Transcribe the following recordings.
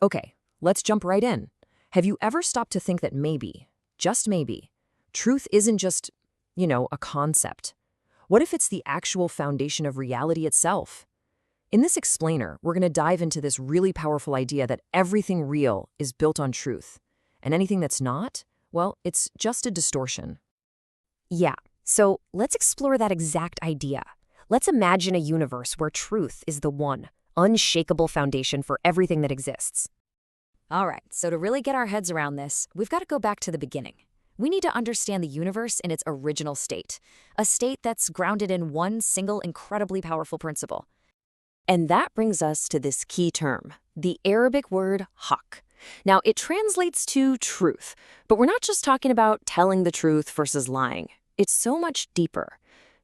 Okay, let's jump right in. Have you ever stopped to think that maybe, just maybe, truth isn't just, a concept? What if it's the actual foundation of reality itself? In this explainer, we're going to dive into this really powerful idea that everything real is built on truth, and anything that's not, well, it's just a distortion. Yeah, so let's explore that exact idea. Let's imagine a universe where truth is the one, unshakable foundation for everything that exists. All right, so to really get our heads around this, we've got to go back to the beginning. We need to understand the universe in its original state, a state that's grounded in one single incredibly powerful principle. And that brings us to this key term, the Arabic word haqq. Now, it translates to truth, but we're not just talking about telling the truth versus lying. It's so much deeper.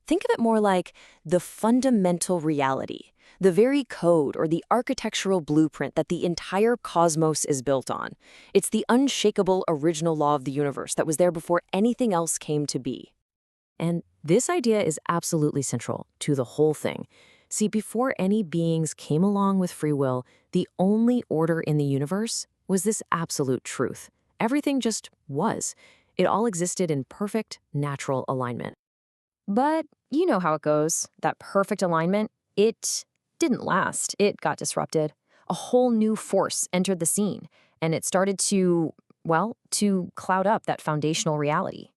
Think of it more like the fundamental reality, the very code or the architectural blueprint that the entire cosmos is built on. It's the unshakable original law of the universe that was there before anything else came to be. And this idea is absolutely central to the whole thing. See, before any beings came along with free will, the only order in the universe was this absolute truth. Everything just was. It all existed in perfect, natural alignment. But you know how it goes. That perfect alignment, it didn't last. It got disrupted. A whole new force entered the scene, and it started to cloud up that foundational reality.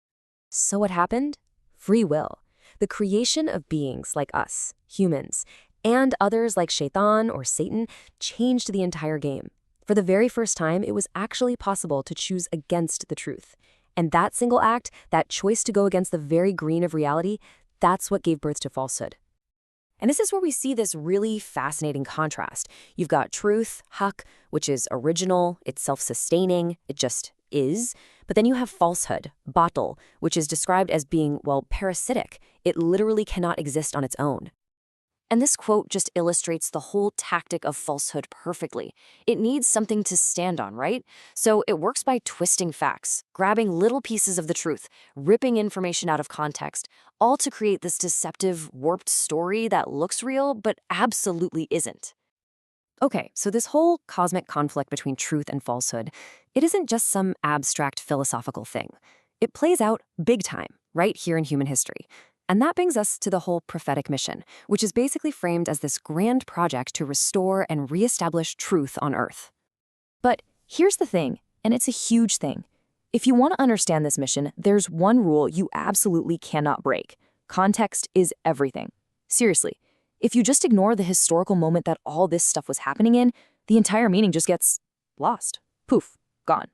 So what happened? Free will. The creation of beings like us, humans, and others like Shaitan or Satan changed the entire game. For the very first time, it was actually possible to choose against the truth. And that single act, that choice to go against the very green of reality, that's what gave birth to falsehood. And this is where we see this really fascinating contrast. You've got truth, haqq, which is original, it's self-sustaining, it just is. But then you have falsehood, batil, which is described as being, parasitic. It literally cannot exist on its own. And this quote just illustrates the whole tactic of falsehood perfectly. It needs something to stand on, right? So it works by twisting facts, grabbing little pieces of the truth, ripping information out of context, all to create this deceptive, warped story that looks real, but absolutely isn't. Okay, so this whole cosmic conflict between truth and falsehood, it isn't just some abstract philosophical thing. It plays out big time, right here in human history. And that brings us to the whole prophetic mission, which is basically framed as this grand project to restore and reestablish truth on Earth. But here's the thing, and it's a huge thing. If you want to understand this mission, there's one rule you absolutely cannot break. Context is everything. Seriously, if you just ignore the historical moment that all this stuff was happening in, the entire meaning just gets lost. Poof, gone.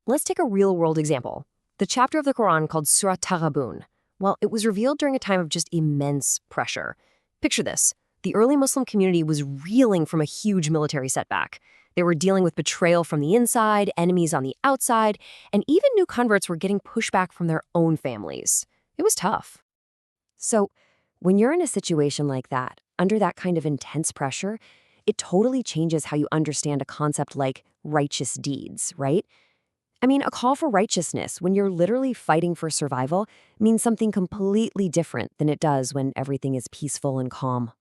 Let's take a real-world example. The chapter of the Quran called Surah Taghabun. Well, it was revealed during a time of just immense pressure. Picture this. The early Muslim community was reeling from a huge military setback. They were dealing with betrayal from the inside, enemies on the outside, and even new converts were getting pushback from their own families. It was tough. So, when you're in a situation like that, under that kind of intense pressure, it totally changes how you understand a concept like righteous deeds, right? I mean, a call for righteousness when you're literally fighting for survival means something completely different than it does when everything is peaceful and calm.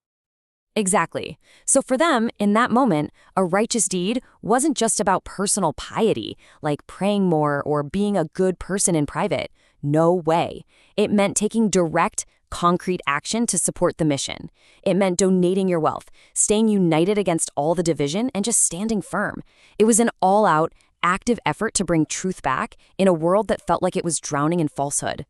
Exactly. So for them, in that moment, a righteous deed wasn't just about personal piety, like praying more or being a good person in private. No way. It meant taking direct, concrete action to support the mission. It meant donating your wealth, staying united against all the division, and just standing firm. It was an all-out, active effort to bring truth back in a world that felt like it was drowning in falsehood.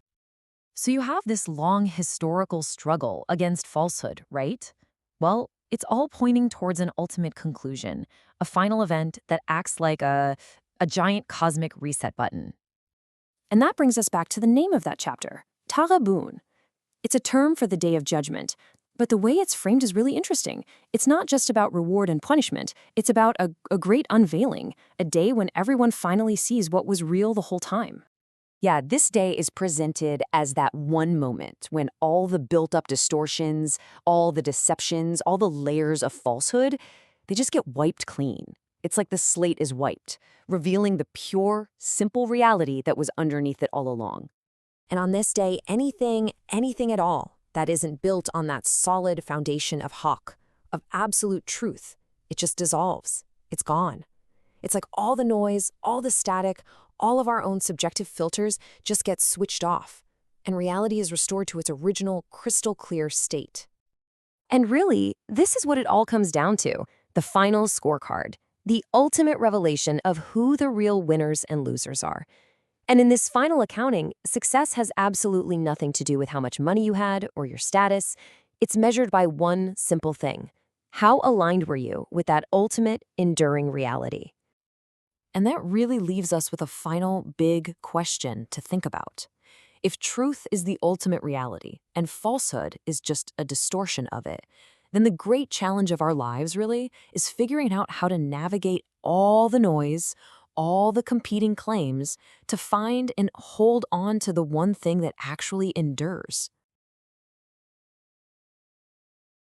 So you have this long historical struggle against falsehood, right? Well, it's all pointing towards an ultimate conclusion, a final event that acts like a giant cosmic reset button. And that brings us back to the name of that chapter, Taghabun. It's a term for the Day of Judgment, but the way it's framed is really interesting. It's not just about reward and punishment. It's about a great unveiling, a day when everyone finally sees what was real the whole time. Yeah, this day is presented as that one moment when all the built-up distortions, all the deceptions, all the layers of falsehood, they just get wiped clean. It's like the slate is wiped, revealing the pure, simple reality that was underneath it all along. And on this day, anything at all that isn't built on that solid foundation of haqq, of absolute truth, it just dissolves. It's gone. It's like all the noise, all the static, all of our own subjective filters just get switched off, and reality is restored to its original, crystal clear state. And really, this is what it all comes down to, the final scorecard, the ultimate revelation of who the real winners and losers are. And in this final accounting, success has absolutely nothing to do with how much money you had or your status. It's measured by one simple thing. How aligned were you with that ultimate, enduring reality? And that really leaves us with a final big question to think about. If truth is the ultimate reality and falsehood is just a distortion of it, then the great challenge of our lives really is figuring out how to navigate all the noise, all the competing claims, to find and hold on to the one thing that actually endures.